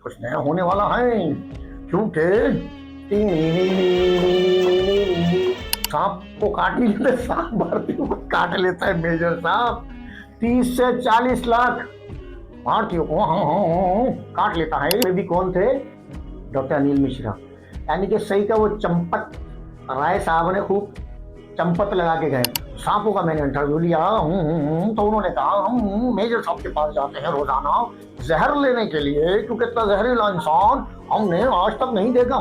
कुछ नया होने वाला है, क्योंकि सांप को काट नहीं लेते, सांप भारतीयों को काट लेता है मेजर साहब। 30 से 40 लाख भारतीयों को काट लेता है। वे भी कौन थे? डॉक्टर अनिल मिश्रा, यानी कि सही का वो चंपत राय साहब ने खूब चंपत लगा के गए। सांपों का मैंने इंटरव्यू लिया, तो उन्होंने कहा हम मेजर साहब के पास जाते हैं रोजाना जहर लेने के लिए, क्योंकि इतना जहरीला इंसान हमने आज तक नहीं देखा।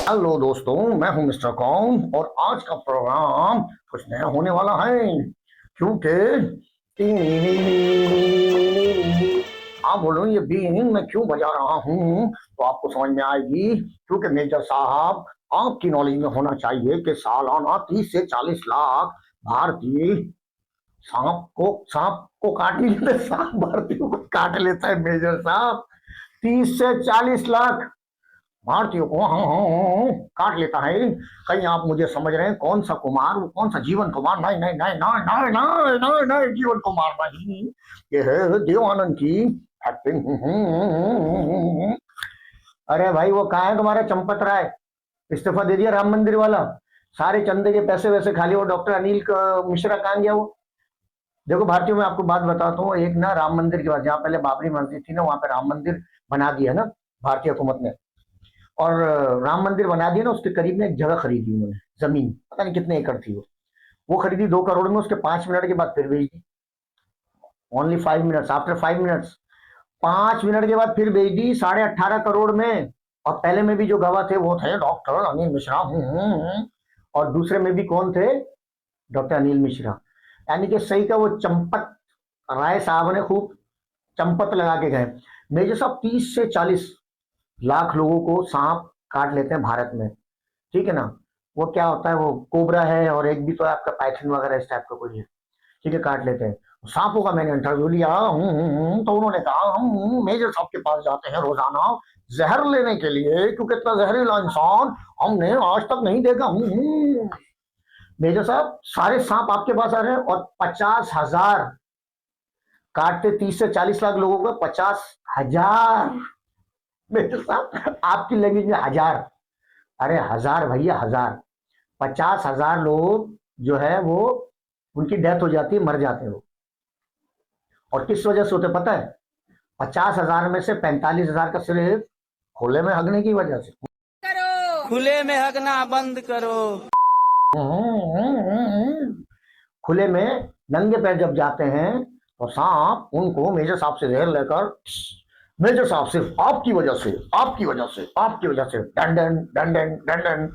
हेलो दोस्तों, मैं हूं मिस्टर कॉम और आज का प्रोग्राम कुछ नया होने वाला है, क्योंकि आप बोलो ये बीन मैं क्यों बजा रहा हूं तो आपको समझ में आएगी। क्योंकि मेजर साहब आपकी नॉलेज में होना चाहिए कि सालाना 30 से 40 लाख भारतीय सांप को काट नहीं लेते, सांप भारतीयों को काट लेता है मेजर साहब। 30 से 40 लाख भारतीयों को काट लेता है। कहीं आप मुझे समझ रहे हैं कौन सा कुमार, वो कौन सा जीवन कुमार? नहीं नहीं नहीं नहीं नहीं नहीं नहीं नहीं, जीवन कुमार नहीं, ये है देवानंद की एक्टिंग। अरे भाई वो कहाँ है तुम्हारा चंपत राय? इस्तीफा दे दिया राम मंदिर वाला, सारे चंदे के पैसे वैसे खाली। वो डॉक्टर अनिल मिश्रा कहाँ गया वो? देखो भारतीयों में आपको बात बताता हूँ, एक ना राम मंदिर के बाद जहाँ पहले बाबरी मस्जिद थी ना, वहां पे राम मंदिर बना दिया ना भारतीय हुकूमत ने। और राम मंदिर बना दिया ना, उसके करीब में एक जगह खरीदी उन्होंने, जमीन पता नहीं कितने एकड़ थी वो खरीदी 2 करोड़ में। उसके 5 मिनट के बाद फिर बेच दी। Only 5 minutes, after 5 minutes, 5 minute के बाद फिर बेच दी 18.5 करोड़ में। और पहले में भी जो गवाह थे वो थे डॉक्टर अनिल मिश्रा, और दूसरे में भी कौन थे? डॉक्टर अनिल मिश्रा, यानी कि सही का वो चंपत राय साहब ने खूब चंपत लगा के गए। मेजर साहब 30 से 40 लाख लोगों को सांप काट लेते हैं भारत में, ठीक है ना। वो क्या होता है, वो कोबरा है और एक भी तो आपका पाइथन वगैरह इस टाइप का कोई है, ठीक है, काट लेते हैं। सांपों का मैंने इंटरव्यू लिया, तो उन्होंने कहा हम मेजर साहब के पास जाते हैं रोजाना जहर लेने के लिए, क्योंकि इतना जहरीला इंसान हमने आज तक नहीं देखा। मेजर साहब सारे सांप आपके पास आ रहे हैं और 50,000 काटते 30 से 40 लाख लोगों का 50,000। मेजर साहब आपकी लैंग्वेज में 1000, अरे 1000 भैया, 1000। 50,000 लोग जो है वो उनकी डेथ हो जाती है, मर जाते हैं वो। और किस वजह से होते पता है? 50,000 में से 45,000 का सिर्फ खुले में हगने की वजह से। खुले में हगना बंद करो। खुले में नंगे पैर जब जाते हैं तो सांप उनको मेजर साहब से जहर लेकर, मेजर साहब सिर्फ आपकी वजह से, आपकी वजह से, आपकी वजह से डंडन डंडन डंडन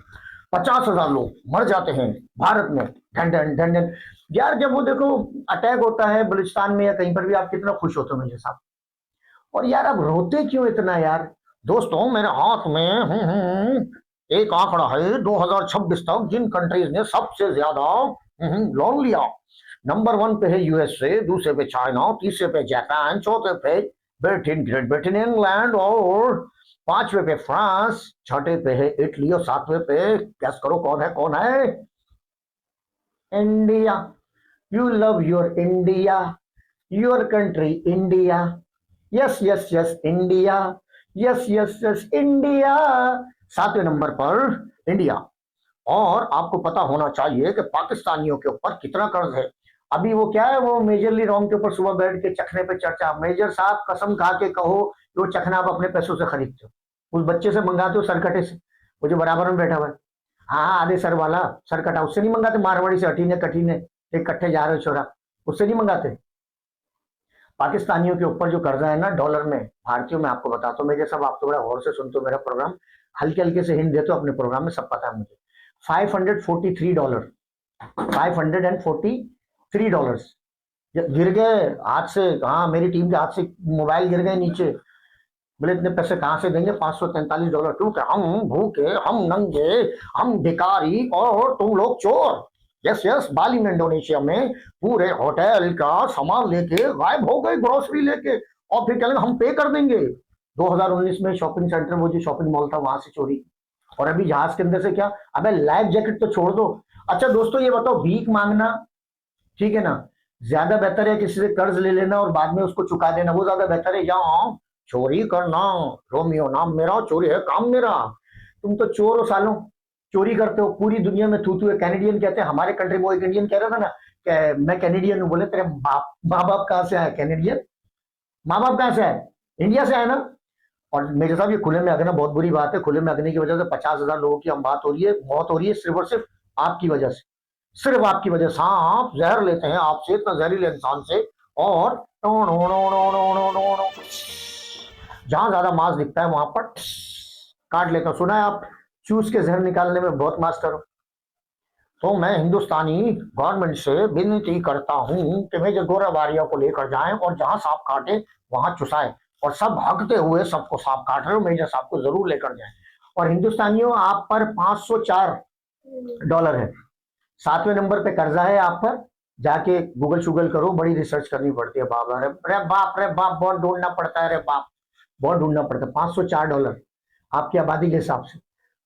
50,000 लोग मर जाते हैं भारत में, डंडन डंडन। यार जब वो देखो अटैक होता है बलूचिस्तान में या कहीं पर भी, आप कितना खुश होते हो मेजर साहब। और यार अब रोते क्यों इतना यार? दोस्तों मेरे हाथ में एक आंकड़ा है 2026 तक जिन कंट्रीज ने सबसे ज्यादा लोन लिया। नंबर 1 पे है यूएसए, दूसरे पे चाइना, तीसरे पे जापान, चौथे पे ब्रिटेन, ग्रेट ब्रिटेन, इंग्लैंड, और 5वें पे फ्रांस, 6ठे पे है इटली, और 7वें पे गैस करो कौन है? कौन है? India. You love your India, your country India. Yes yes yes India, yes yes yes India. 7वें नंबर पर इंडिया। और आपको पता होना चाहिए कि पाकिस्तानियों के ऊपर कितना कर्ज है। अभी वो क्या है, वो मेजरली रॉन्ग के ऊपर सुबह बैठ के चखने पे चर्चा। मेजर साहब कसम खा के कहो कि वो चखना आप अपने पैसों से खरीदते हो, उस बच्चे से मंगाते हो सरकटे से, वो जो बराबर में बैठा हुआ है, हाँ आधे सर वाला सरकटा, उससे नहीं मंगाते? मारवाड़ी से हटीने कटीने एक कट्ठे जा रहे हो छोरा, उससे नहीं मंगाते? पाकिस्तानियों के ऊपर जो कर्जा है ना डॉलर में, भारतीयों में आपको बताता हूँ। मेजर साहब आप तो बड़ा गौर से सुनते हो मेरा प्रोग्राम, हल्के हल्के से हिंट देते हो अपने प्रोग्राम में, सब पता है मुझे। $543, $543 गिर गए हाथ से। हाँ मेरी टीम के हाथ से मोबाइल गिर गए नीचे। बोले इतने पैसे कहाँ से देंगे? $543, क्योंकि हम भूखे, हम नंगे, हम भिखारी और तुम लोग चोर। यस यस, बाली में इंडोनेशिया में पूरे होटल का सामान लेके गायब हो गए, ग्रोसरी लेके। और फिर कहेंगे हम पे कर देंगे। 2019 में शॉपिंग सेंटर, वो जो शॉपिंग मॉल था, वहां से चोरी। और अभी जहाज के अंदर से क्या, अबे लाइफ जैकेट तो छोड़ दो। अच्छा दोस्तों ये बताओ, भीख मांगना, ठीक है ना, ज्यादा बेहतर है किसी से कर्ज ले लेना और बाद में उसको चुका देना, वो ज्यादा बेहतर है, या चोरी करना? रोमियो नाम मेरा, चोरी है काम मेरा। तुम तो चोर हो सालों, चोरी करते हो, पूरी दुनिया में थू थू है। कैनेडियन कहते हैं हमारे कंट्री में, वो एक इंडियन कह रहा था ना कि मैं कैनेडियन हूँ, बोले तेरे बाप माँ बाप कहाँ से आए कैनेडियन? माँ बाप कहाँ से आए? इंडिया से आए ना। और मेरे साहब ये खुले में अगना बहुत बुरी बात है। खुले में अगने की वजह से 50,000 लोगों की हम बात हो रही है, मौत हो रही है सिर्फ और सिर्फ आपकी वजह से, सिर्फ आपकी वजह से। हाँ आप जहर लेते हैं आपसे, इतना जहरीले इंसान से। और जहां ज्यादा मांस दिखता है वहां पर काट लेता हूं। सुना है आप चूस के जहर निकालने में बहुत मास्टर हो। तो मैं हिंदुस्तानी गवर्नमेंट से विनती करता हूं कि मेरे गोराबारियों को लेकर जाएं और जहां सांप काटे वहां चुसाएं, और सब भागते हुए सबको सांप काट रहे हो, मेजर साहब को जरूर लेकर जाएं। और हिंदुस्तानियों आप पर $504 है, 7वें नंबर पे कर्जा है आप पर। जाके गूगल शूगल करो, बड़ी रिसर्च करनी पड़ती है बाबा, रे बाप बहुत ढूंढना पड़ता है, रे बाप बहुत ढूंढना पड़ता है। $504 आपकी आबादी के हिसाब से,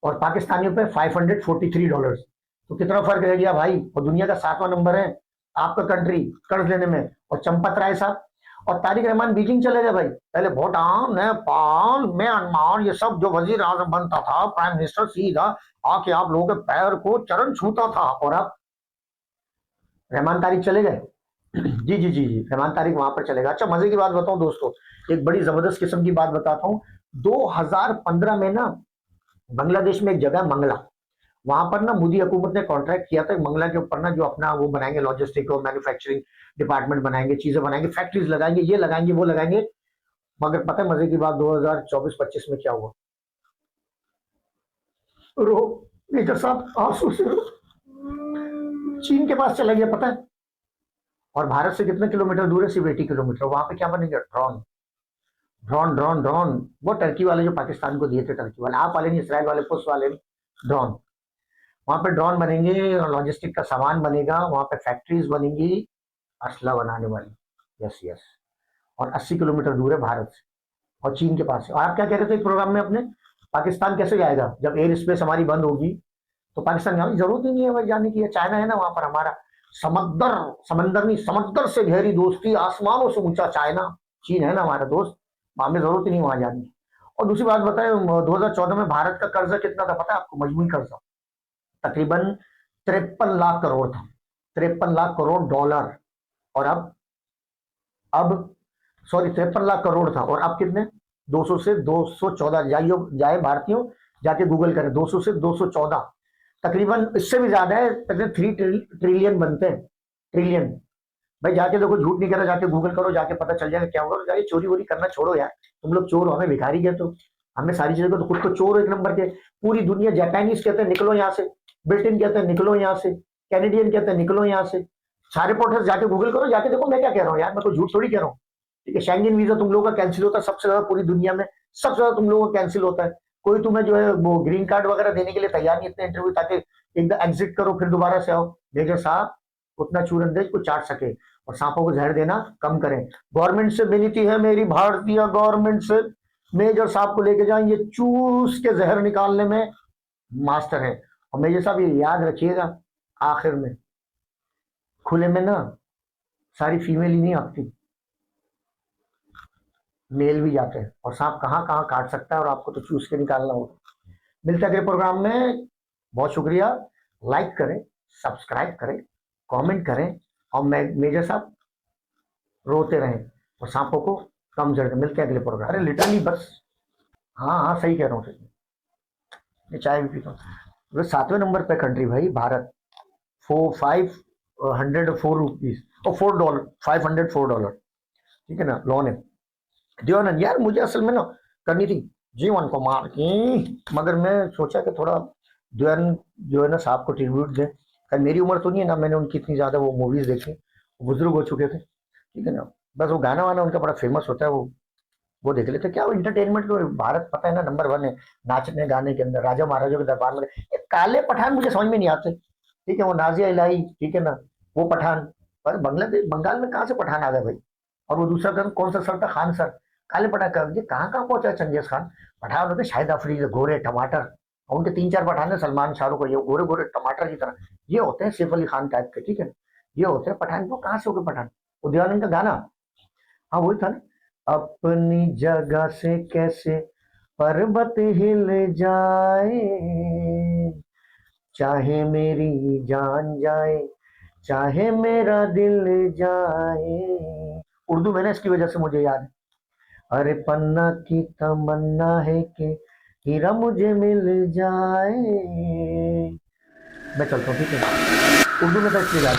और पाकिस्तानियों पे $543। तो कितना फर्क रह गया भाई। और दुनिया का 7वां नंबर है आपका कंट्री कर्ज लेने में। और चंपत राय साहब और तारिक रहमान बीजिंग चले गए भाई। पहले भूटान, नेपाल, म्यांमार, ये सब जो वजीर आजम बनता था, प्राइम मिनिस्टर सीधा आके आप लोगों के पैर को चरण छूता था। और अब रहमान तारिक चले गए। जी जी जी जी, रहमान तारिक वहां पर चलेगा। अच्छा मजे की बात बताऊं दोस्तों, एक बड़ी जबरदस्त किस्म की बात बताता हूँ। 2015 में ना बांग्लादेश में एक जगह मंगला, वहां पर ना मोदी हुकूमत ने कॉन्ट्रैक्ट किया था मंगला के ऊपर ना, जो अपना वो बनाएंगे लॉजिस्टिक और मैन्युफैक्चरिंग डिपार्टमेंट बनाएंगे, चीजें बनाएंगे, फैक्ट्रीज लगाएंगे, ये लगाएंगे वो लगाएंगे। मगर पता है मजे की बात 2024-25 में क्या हुआ? रो मेजर साहब आंसू से रो, चीन के पास चला गया पता है। और भारत से कितने किलोमीटर दूर है? सिर्फ 80 किलोमीटर। वहां पे क्या बनेगा? Drone, drone drone drone. वो टर्की वाले जो पाकिस्तान को दिए थे, टर्की वाले, आप वाले नहीं, इसराइल वाले, पुस वाले ड्रोन। वहां पे ड्रोन बनेंगे, लॉजिस्टिक का सामान बनेगा, वहां पे फैक्ट्रीज बनेंगी असला बनाने वाली। Yes yes. और 80 किलोमीटर दूर है भारत से और चीन के पास है। और आप क्या कह रहे थे एक प्रोग्राम में अपने, पाकिस्तान कैसे जाएगा जब एयर स्पेस हमारी बंद होगी? तो पाकिस्तान जाने की जरूरत ही नहीं है भाई, जाने की है। चाइना है ना वहां पर हमारा, समंदर, समंदर नहीं, समंदर से गहरी दोस्ती, आसमानों से ऊंचा चाइना, चीन है ना हमारा दोस्त, हमें जरूरत ही नहीं वहां जाने की। और दूसरी बात बताएं, 2014 में भारत का कर्जा कितना था पता है आपको? मजमूई कर्जा तकरीबन 53 लाख करोड़ था, $53 लाख। और अब सॉरी 53 लाख करोड़ था, और अब कितने? 200 से 214, जाइए जाए भारतीयों, जाके गूगल करें, 200 से 214, तकरीबन इससे भी ज्यादा है, तकरीबन 3 ट्रिलियन बनते हैं, ट्रिलियन। भाई जाके देखो, झूठ नहीं कह रहा, जाके गूगल करो, जाके पता चल जाएगा क्या होगा। जाके चोरी वोरी करना छोड़ो यार, तुम लोग चोर हो, हमें भिखारी कहते हो, हमें सारी चीजों को, तो खुद तो चोर हो एक नंबर के। पूरी दुनिया, जापानीज कहते हैं निकलो यहाँ से, ब्रिटेन कहते हैं निकलो यहाँ से, कैनेडियन कहते हैं निकलो यहाँ से। सारे पोर्टल्स जाके गूगल करो, जाके देखो मैं क्या कह रहा हूँ यार, मैं तो झूठ थोड़ी कह रहा हूँ। ठीक है, शेंगेन वीजा तुम लोगों का कैंसिल होता है सबसे ज्यादा पूरी दुनिया में, सबसे ज्यादा तुम लोगों का कैंसिल होता है। कोई तुम्हें जो है वो ग्रीन कार्ड वगैरह देने के लिए तैयार नहीं, इतने इंटरव्यू, ताकि एकदम एग्जिट करो फिर दोबारा से आओ। मेजर साहब उतना चूरन को चाट सके, और सांपों को जहर देना कम करें। गवर्नमेंट से विनती है मेरी, भारतीय गवर्नमेंट से, मेजर साहब को लेके जाएं, ये चूस के जहर निकालने में मास्टर है। और मेजर साहब ये याद रखिएगा, आखिर में खुले में ना सारी फीमेल ही नहीं आती, मेल भी जाते हैं। और सांप कहाँ कहाँ काट सकता है, और आपको तो चूस के निकालना होगा। मिलते हैं अगले प्रोग्राम में, बहुत शुक्रिया। लाइक करें, सब्सक्राइब करें, कमेंट करें, और मेजर साहब रोते रहें और सांपों को कम जड़। मिलते हैं अगले प्रोग्राम। अरे लिटरली बस, हाँ हाँ सही कह रहा हूँ, मैं चाय भी पीता हूँ। 7वें नंबर पे कंट्री भाई भारत, 504 रुपीज और $4, $504, ठीक है ना, लोन है। दीवानंद यार मुझे असल में ना करनी थी जीवन कुमार की, मगर मैं सोचा कि थोड़ा दीवानंद जो है ना साहब को ट्रिब्यूट दें। खैर मेरी उम्र तो नहीं है ना, मैंने उनकी इतनी ज्यादा वो मूवीज देखी, बुजुर्ग हो चुके थे, ठीक है ना। बस वो गाना वाना उनका बड़ा फेमस होता है, वो देख लेते क्या। वो इंटरटेनमेंट तो भारत पता है ना नंबर 1 है, नाचने गाने के अंदर, राजा महाराजों के दरबार में। काले पठान मुझे समझ में नहीं आते, ठीक है, वो नाजिया इलाही, ठीक है ना, वो पठान। पर बांग्लादेश बंगाल में कहाँ से पठान आ गए भाई? और वो दूसरा कौन सा सर था, खान सर, काले पठान का, ये कहाँ कहाँ पहुंचा चंगेज खान। पठान होते शाहिद अफरीदी, गोरे टमाटर, और उनके 3-4 पठान है, सलमान शाहरुख को, ये गोरे गोरे टमाटर की तरह, ये होते हैं सैफ अली खान टाइप के, ठीक है। ये होते हैं पठान। वो कहाँ से हो गए पठान? उद्यान का गाना, हाँ वही था ना, अपनी जगह से कैसे पर्वत हिल जाए, चाहे मेरी जान जाए, चाहे मेरा दिल जाए। उर्दू में ना, इसकी वजह से मुझे याद है, अरे पन्ना की तमन्ना है कि हीरा मुझे मिल जाए। मैं चलता हूँ, ठीक है, उर्दू में तो इसलिए याद है।